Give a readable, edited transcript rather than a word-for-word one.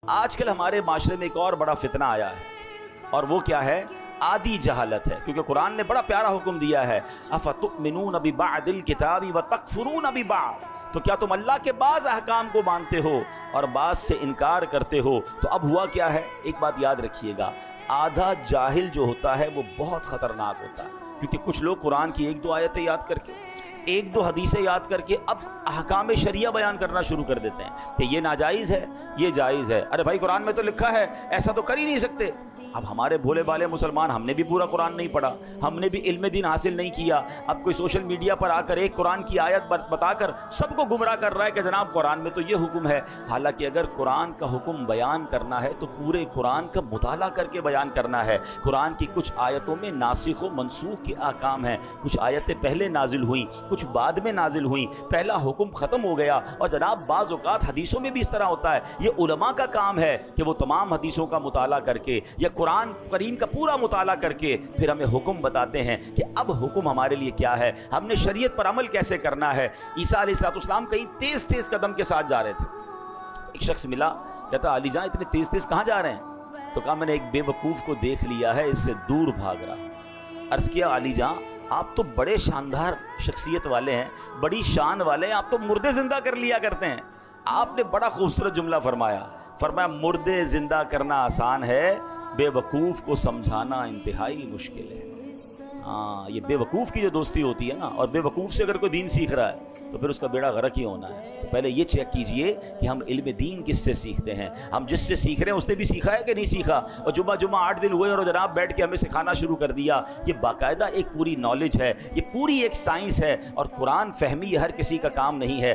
آج کل ہمارے معاشرے میں ایک اور بڑا فتنہ آیا ہے، اور وہ کیا ہے؟ آدھی جہالت ہے، کیونکہ قرآن نے بڑا پیارا حکم دیا ہے، اَفَتُؤْمِنُونَ بِبَعْضِ الْكِتَابِ وَتَكْفُرُونَ بِبَعْضٍ، تو کیا تم اللہ کے بعض احکام کو مانتے ہو اور بعض سے انکار کرتے ہو؟ تو اب ہوا کیا ہے؟ ایک بات یاد رکھیے گا، آدھا جاہل جو ہوتا ہے وہ بہت خطرناک ہوتا ہے، کیونکہ کچھ لوگ قرآن کی ایک دو آیتیں یاد کر کے، ایک دو حدیثیں یاد کر کے اب احکام شریعہ بیان کرنا شروع کر دیتے ہیں کہ یہ ناجائز ہے، یہ جائز ہے۔ ارے بھائی قرآن میں تو لکھا ہے، ایسا تو کر ہی نہیں سکتے۔ اب ہمارے بھولے بالے مسلمان، ہم نے بھی پورا قرآن نہیں پڑھا، ہم نے بھی علم دین حاصل نہیں کیا، اب کوئی سوشل میڈیا پر آ کر ایک قرآن کی آیت بتا کر سب کو گمراہ کر رہا ہے کہ جناب قرآن میں تو یہ حکم ہے۔ حالانکہ اگر قرآن کا حکم بیان کرنا ہے تو پورے قرآن کا مطالعہ کر کے بیان کرنا ہے۔ قرآن کی کچھ آیتوں میں ناسخ و منسوخ کے احکام ہیں، کچھ آیتیں پہلے نازل ہوئیں، کچھ بعد میں نازل ہوئیں، پہلا حکم ختم ہو گیا۔ اور جناب بعض اوقات حدیثوں میں بھی اس طرح ہوتا ہے، یہ علماء کا کام ہے کہ وہ تمام حدیثوں کا مطالعہ کر کے یا قرآن کریم کا پورا مطالعہ کر کے پھر ہمیں حکم بتاتے ہیں کہ اب حکم ہمارے لیے کیا ہے، ہم نے شریعت پر عمل کیسے کرنا ہے۔ عیسیٰ علیہ السلام کہیں تیز تیز قدم کے ساتھ جا رہے تھے، ایک شخص ملا، کہتا علی جان اتنے تیز تیز کہاں جا رہے ہیں؟ تو کہا میں نے ایک بے وقوف کو دیکھ لیا ہے، اس سے دور بھاگ رہا۔ عرض کیا علی جان آپ تو بڑے شاندار شخصیت والے ہیں، بڑی شان والے ہیں، آپ تو مردے زندہ کر لیا کرتے ہیں۔ آپ نے بڑا خوبصورت جملہ فرمایا مردے زندہ کرنا آسان ہے، بے وقوف کو سمجھانا انتہائی مشکل ہے۔ ہاں، یہ بے وقوف کی جو دوستی ہوتی ہے نا، اور بے وقوف سے اگر کوئی دین سیکھ رہا ہے تو پھر اس کا بیڑا غرق ہی ہونا ہے۔ تو پہلے یہ چیک کیجئے کہ ہم علم دین کس سے سیکھتے ہیں، ہم جس سے سیکھ رہے ہیں اس نے بھی سیکھا ہے کہ نہیں سیکھا۔ اور جمعہ 8 دن ہوئے اور جناب بیٹھ کے ہمیں سکھانا شروع کر دیا۔ یہ باقاعدہ ایک پوری نالج ہے، یہ پوری ایک سائنس ہے، اور قرآن فہمی ہر کسی کا کام نہیں ہے۔